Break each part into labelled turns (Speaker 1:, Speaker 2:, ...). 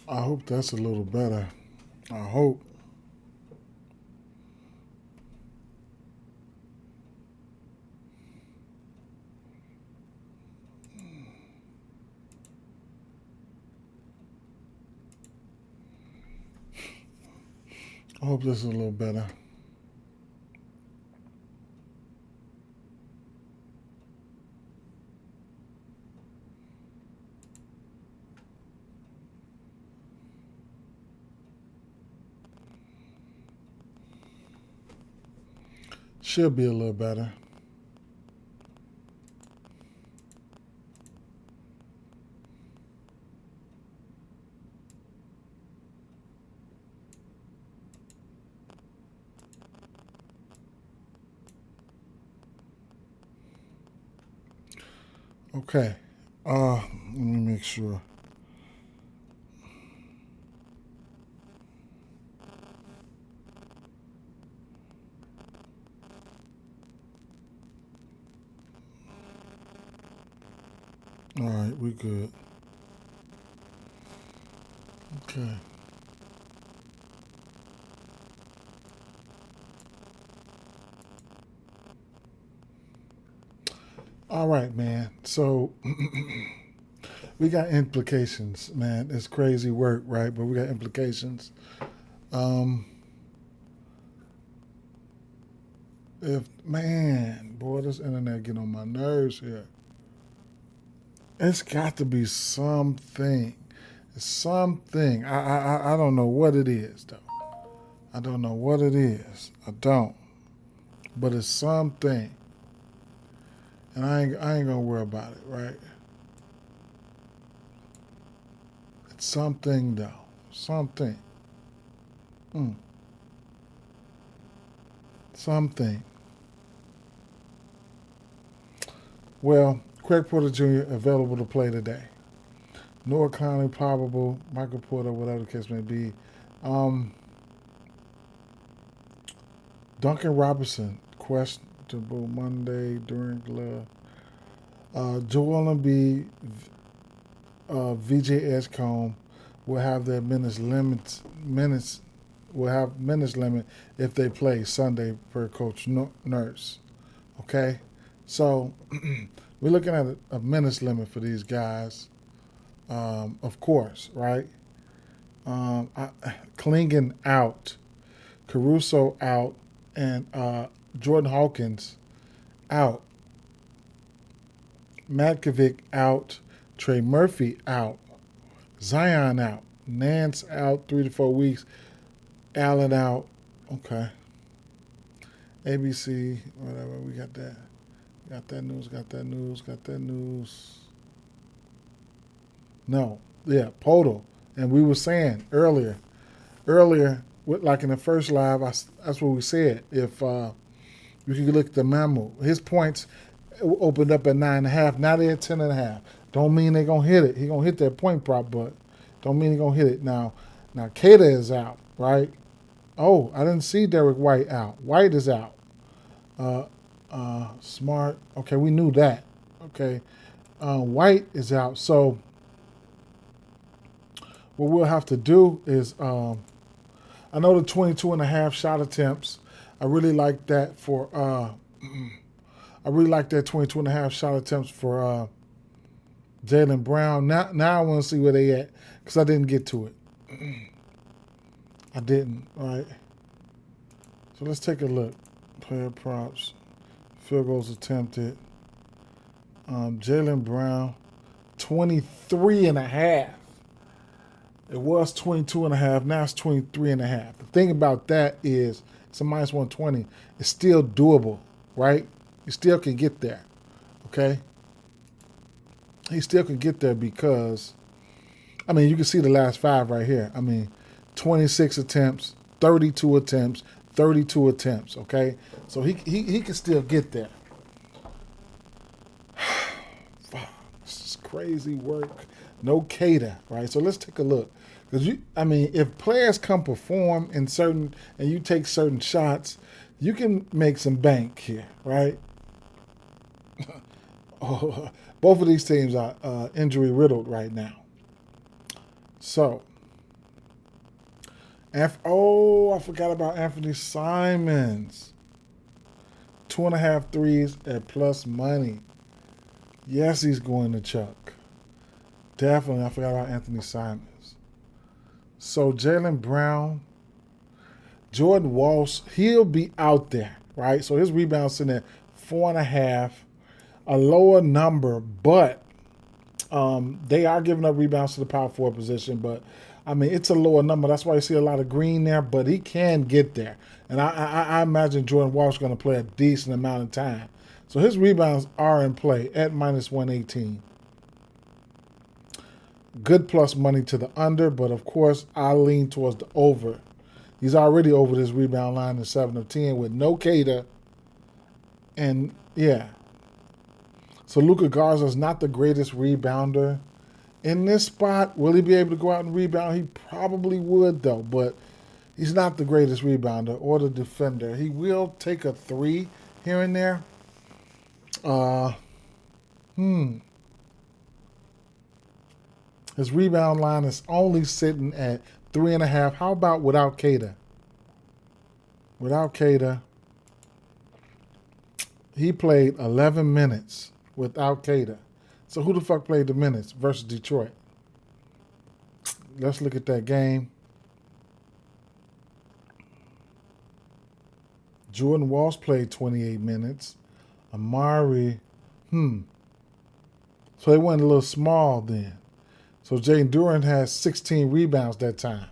Speaker 1: I hope that's a little better. I hope. I hope this is a little better. Should be a little better. Okay. Let me make sure. All right, we good. Okay. All right, man. So we got implications, man. It's crazy work, right? But we got implications. Um, if man, boy, this internet getting on my nerves here. It's got to be something. Something. I don't know what it is though. I don't know what it is. I don't. But it's something. And I ain't gonna worry about it, right? It's something though. Something. Mm, something. Well, Craig Porter Jr. available to play today. Noah Conley probable. Michael Porter, whatever the case may be. Um, Duncan Robinson questionable Monday during the Joel Embiid, VJ Edgecombe will have their minutes will have minutes limit if they play Sunday per Coach Nurse. Okay, so we're looking at a minutes limit for these guys. Of course, right? Klingon out, Caruso out, and Jordan Hawkins out. Matkovic out, Trey Murphy out, Zion out, Nance out 3 to 4 weeks, Allen out. Okay. ABC, whatever, we got that. Got that news, got that news, got that news. No. Yeah, Podol. And we were saying earlier, like in the first live, that's what we said. If you can look at the memo, his points opened up at 9.5. Now they're at 10.5. Don't mean they're gonna hit it. He gonna hit that point prop, but don't mean he gonna hit it. Now Kata is out, right? Oh, I didn't see Derek White out. White is out. Uh, Smart. Okay, we knew that. Okay, White is out. So what we'll have to do is, I know the 22.5 shot attempts. I really like that for. I really like that 22.5 shot attempts for Jaylen Brown. Now I want to see where they at because I didn't get to it. I didn't. All right. So let's take a look. Player props, field goals attempted. Jaylen Brown, 23.5. It was 22.5. Now it's 23.5. The thing about that is it's a minus 120. It's still doable, right? You still can get there. Okay? He still can get there because, I mean, you can see the last five right here. I mean, 26 attempts, 32 attempts, 32 attempts. Okay? So he can still get there. This is crazy work. No Kata, right? So let's take a look. Because if players come perform in certain and you take certain shots, you can make some bank here, right? Both of these teams are injury riddled right now. So Oh, I forgot about Anthony Simons. 2.5 threes at plus money. Yes, he's going to Chuck. Definitely, I forgot about Anthony Simons. So Jaylen Brown, Jordan Walsh, he'll be out there, right? So his rebounds sitting at 4.5, a lower number, but they are giving up rebounds to the power forward position. But I mean, it's a lower number. That's why you see a lot of green there. But he can get there, and I imagine Jordan Walsh is going to play a decent amount of time. So his rebounds are in play at minus 118. Good plus money to the under, but of course I lean towards the over. He's already over this rebound line in 7 of 10 with no Cater. And yeah. So Luka Garza's not the greatest rebounder. In this spot, will he be able to go out and rebound? He probably would though, but he's not the greatest rebounder or the defender. He will take a three here and there. His rebound line is only sitting at 3.5. How about without Cater? Without Cater, he played 11 minutes without Cater. So who the fuck played the minutes versus Detroit? Let's look at that game. Jordan Walsh played 28 minutes. Amari, So they went a little small then. So Jaden Duran has 16 rebounds that time.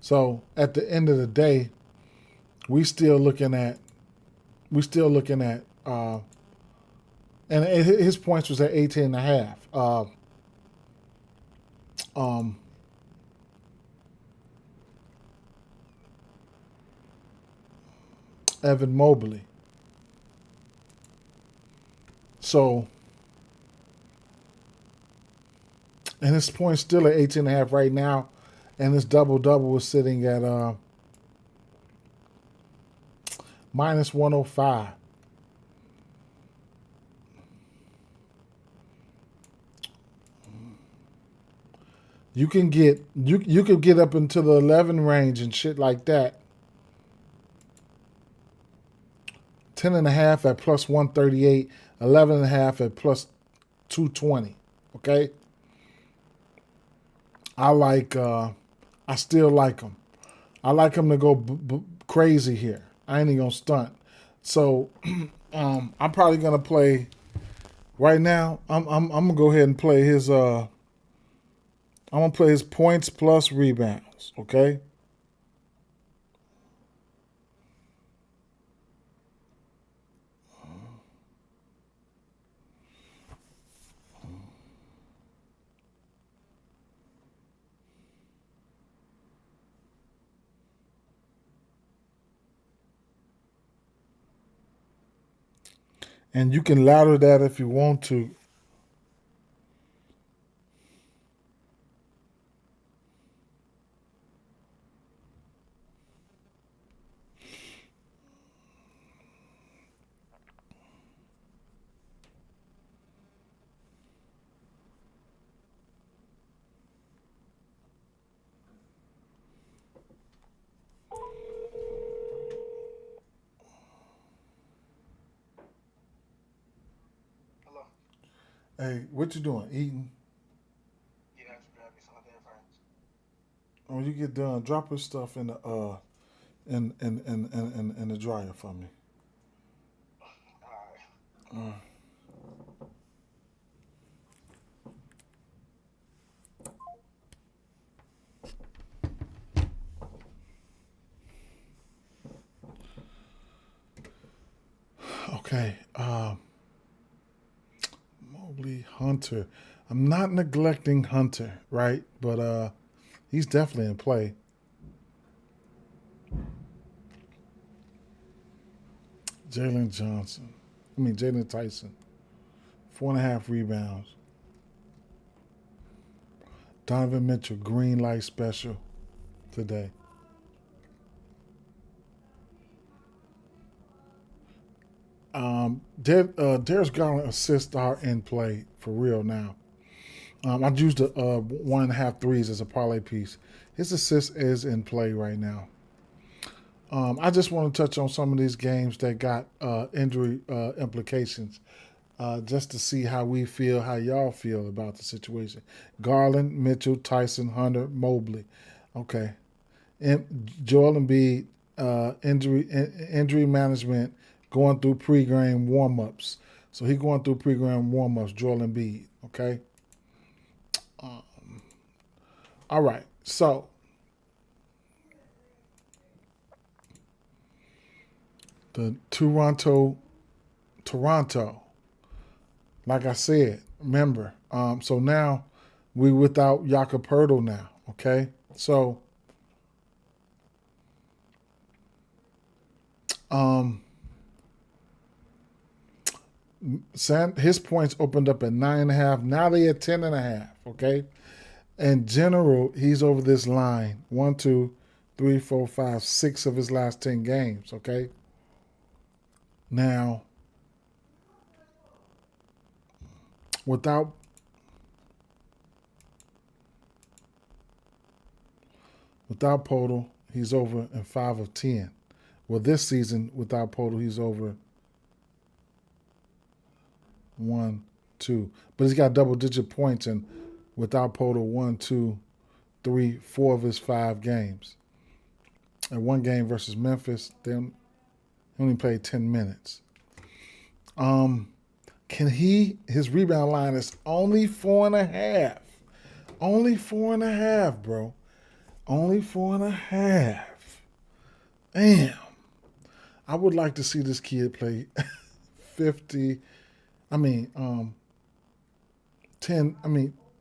Speaker 1: So at the end of the day, we still looking at, and his points was at 18.5. Evan Mobley. So, and his points still at 18.5 right now, and his double-double was sitting at minus 105. You can get you could get up into the 11 range and shit like that. 10.5 at plus 138, 11.5 at plus 220. Okay. I still like him. I like him to go crazy here. I ain't even gonna stunt. So I'm probably gonna play right now. I'm gonna go ahead and play his I'm gonna play his points plus rebounds, okay? And you can ladder that if you want to. Hey, what you doing? Eating? Yeah, I should grab me some of their friends. When you get done, drop his stuff in the in the dryer for me. All right. Okay. Mobley, Hunter. I'm not neglecting Hunter, right? But he's definitely in play. Jalen Tyson. 4.5 rebounds. Donovan Mitchell, green light special today. Darius Garland assists are in play for real now. I used the 1.5 threes as a parlay piece. His assist is in play right now. I just want to touch on some of these games that got injury implications, just to see how we feel, how y'all feel about the situation. Garland, Mitchell, Tyson, Hunter, Mobley. Okay. Joel Embiid, injury management, going through pre-game warm-ups. So he going through pre-game warm-ups, Joel Embiid. Okay. All right. So the Toronto, like I said, remember. So now we without Jakob now. Okay. So his points opened up at 9.5. Now they at 10.5. Okay. In general, he's over this line. 1, 2, 3, 4, 5, 6 of his last 10 games. Okay. Now, without Podol, he's over in 5 of 10. Well, this season, without Podol, he's over 1, 2. But he's got double-digit points and without Podol, 1, 2, 3, 4 of his 5 games. And one game versus Memphis, then he only played 10 minutes. His rebound line is only 4.5. Only 4.5, bro. Only 4.5. Damn. I would like to see this kid play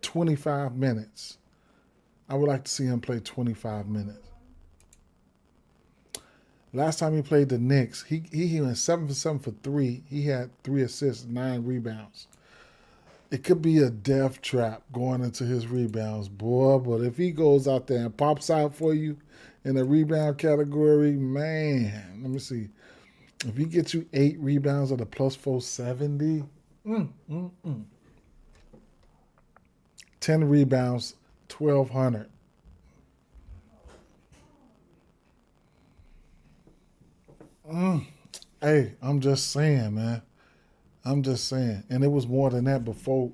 Speaker 1: 25 minutes. I would like to see him play 25 minutes. Last time he played the Knicks, he went 7 for 7 for 3. He had 3 assists, 9 rebounds. It could be a death trap going into his rebounds, boy. But if he goes out there and pops out for you in the rebound category, man, let me see. If he gets you 8 rebounds at a plus 470, 10 rebounds, 1,200. Hey, I'm just saying, man. I'm just saying, and it was more than that before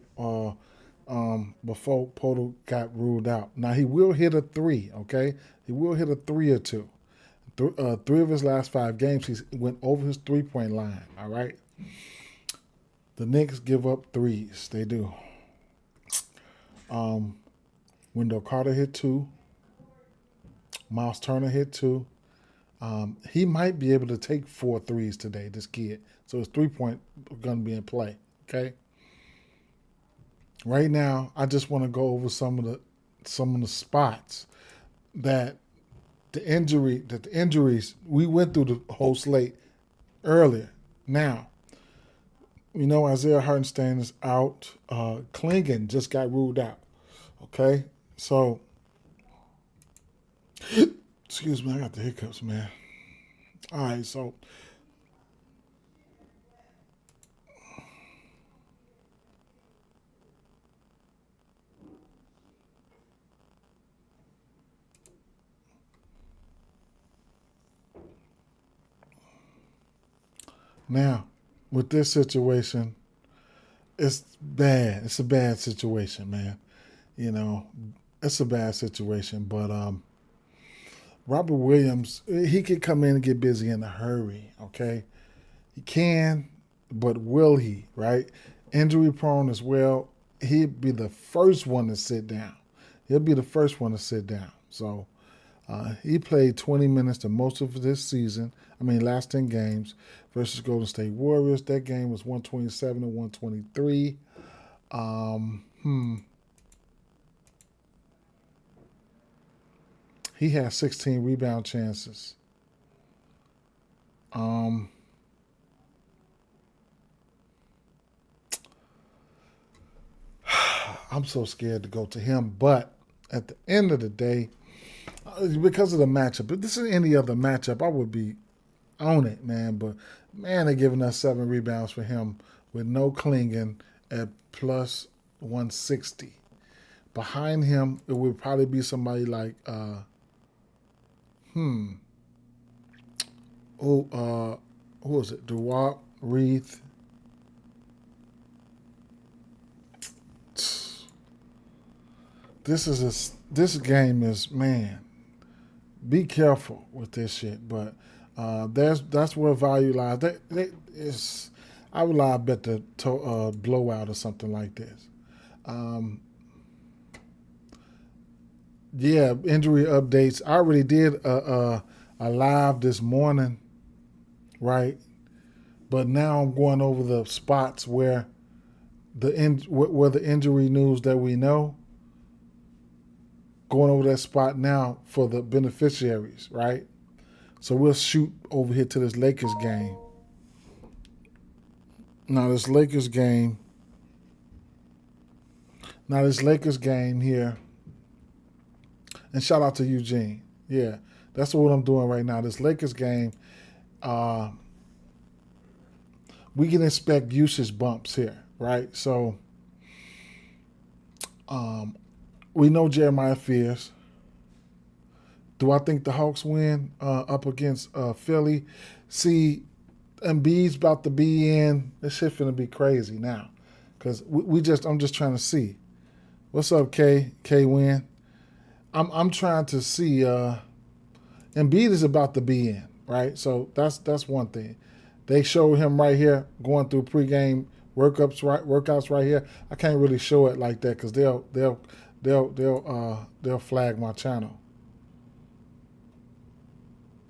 Speaker 1: Podol got ruled out. Now he will hit a 3, okay? He will hit a 3 or 2. 3 of his last 5 games, he went over his 3-point line. All right. The Knicks give up 3s. They do. Wendell Carter hit 2. Miles Turner hit 2. He might be able to take 4 threes today, this kid. So his 3-point going to be in play. Okay. Right now, I just want to go over some of the spots that the injuries we went through the whole slate earlier. Now, Isaiah Hartenstein is out. Klingon just got ruled out. Okay, so excuse me, I got the hiccups, man. All right, so now with this situation, it's bad. It's a bad situation, man. It's a bad situation, but Robert Williams, he could come in and get busy in a hurry, okay? He can, but will he, right? Injury prone as well. He'd be the first one to sit down. He'll be the first one to sit down. So he played 20 minutes the most of this season. Last 10 games versus Golden State Warriors. That game was 127 to 123. He has 16 rebound chances. I'm so scared to go to him, but at the end of the day, because of the matchup, if this is any other matchup, I would be on it, man. But man, they're giving us 7 rebounds for him with no Klingon at plus 160. Behind him, it would probably be somebody like who was it? Dewalt, Reith. This game is, man. Be careful with this shit, but that's where value lies. I would lie bet the blowout or something like this. Um, yeah, injury updates. I already did a live this morning, right? But now I'm going over the spots where where the injury news that we know. Going over that spot now for the beneficiaries, right? So we'll shoot over here to this Lakers game. Now this Lakers game. Here, and shout out to Eugene. Yeah, that's what I'm doing right now. This Lakers game, we can expect usage bumps here, right? So, we know Jeremiah Fears. Do I think the Hawks win up against Philly? See, Embiid's about to be in. This shit finna be crazy now, because I'm just trying to see. What's up, K? K win. I'm trying to see. Embiid is about to be in, right? So that's one thing. They show him right here going through pregame workouts right here. I can't really show it like that because they'll flag my channel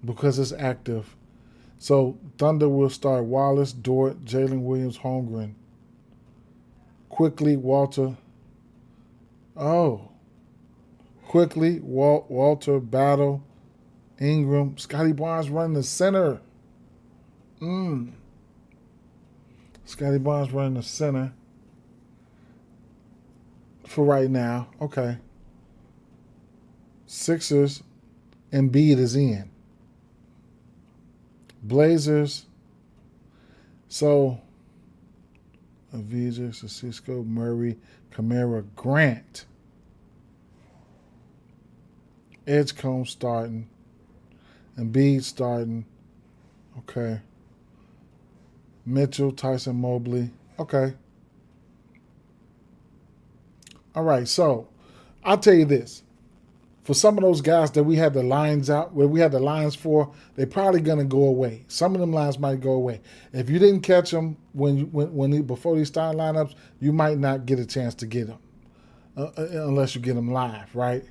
Speaker 1: because it's active. So Thunder will start Wallace, Dort, Jalen Williams, Holmgren. Quickly, Walter. Quickly, Walter, Battle, Ingram, Scotty Barnes running the center. Scotty Barnes running the center for right now. Okay. Sixers, Embiid is in. Blazers, so Avija, Cisco, Murray, Kamara, Grant. Edgecombe starting. Embiid starting. Okay. Mitchell, Tyson Mobley. Okay. All right, so I'll tell you this. For some of those guys that we had the lines out, where we had the lines for, they're probably going to go away. Some of them lines might go away. If you didn't catch them before these starting lineups, you might not get a chance to get them unless you get them live, right?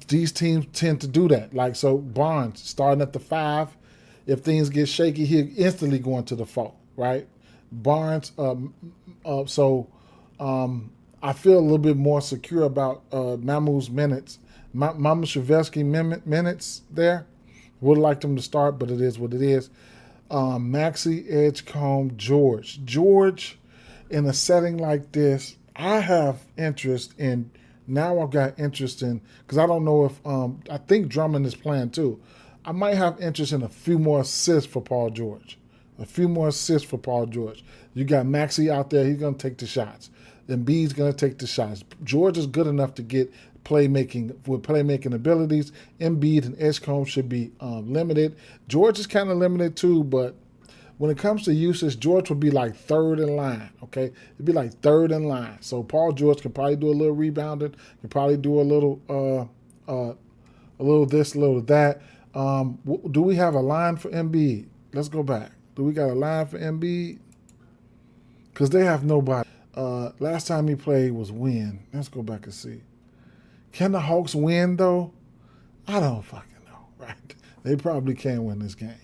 Speaker 1: These teams tend to do that. Like, so Barnes starting at the 5. If things get shaky, he'll instantly go into the 4, right? Barnes, I feel a little bit more secure about Mamu's minutes. Mama Shavelsky minutes there. Would have liked him to start, but it is what it is. Maxey, Edgecombe, George. George, in a setting like this, I have interest in. Now I've got interest in, because I don't know if, I think Drummond is playing too. I might have interest in a few more assists for Paul George. You got Maxey out there. He's going to take the shots. Embiid's going to take the shots. George is good enough to get playmaking abilities. Embiid and Edgecombe should be limited. George is kind of limited too, but when it comes to usage, George would be like third in line, okay? It'd be like third in line. So Paul George can probably do a little rebounding, can probably do a little this, a little that. Do we have a line for Embiid? Let's go back. Do we got a line for Embiid? Because they have nobody. Last time he played was win. Let's go back and see. Can the Hawks win, though? I don't fucking know, right? They probably can win this game.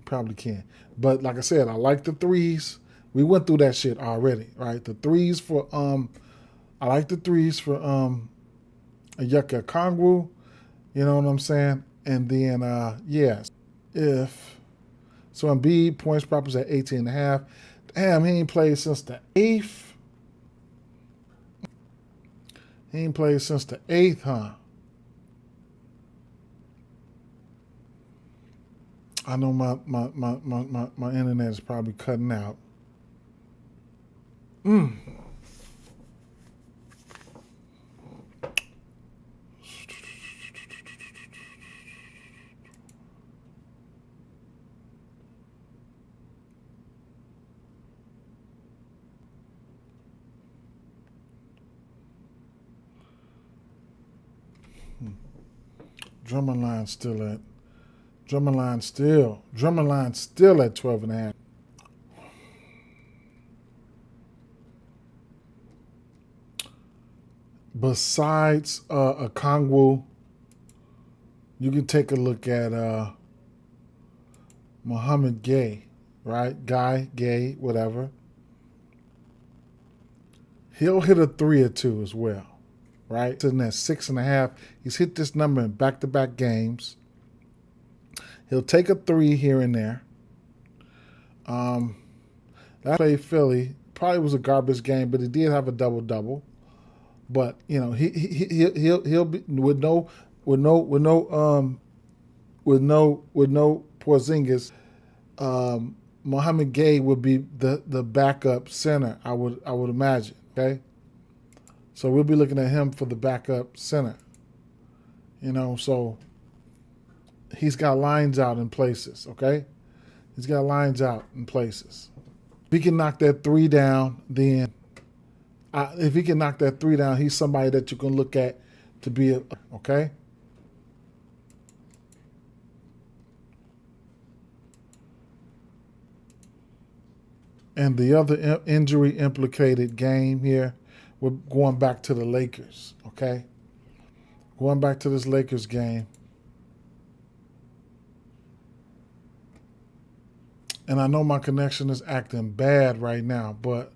Speaker 1: Probably can. But like I said, I like the threes. We went through that shit already, right? The threes for I like the threes for Yucca Kongwu. You know what I'm saying? And then yes. So Embiid points props at 18.5. Damn, he ain't played since the 8th. Huh? I know my internet is probably cutting out. Drummond line still at Drummond line still at 12.5. Besides Okongwu, you can take a look at Muhammad Gay, right? Gay, whatever. He'll hit a 3 or 2 as well, right? Sitting at 6.5. He's hit this number in back-to-back games. He'll take a 3 here and there. That play Philly probably was a garbage game, but he did have a double-double. But he'll be with no Porzingis. Mohamed Gay would be the backup center. I would imagine. Okay, so we'll be looking at him for the backup center. So he's got lines out in places. Okay, he's got lines out in places. If he can knock that 3 down, then. If he can knock that 3 down, he's somebody that you can look at to be okay. And the other injury implicated game here, we're going back to the Lakers, okay? Going back to this Lakers game. And I know my connection is acting bad right now, but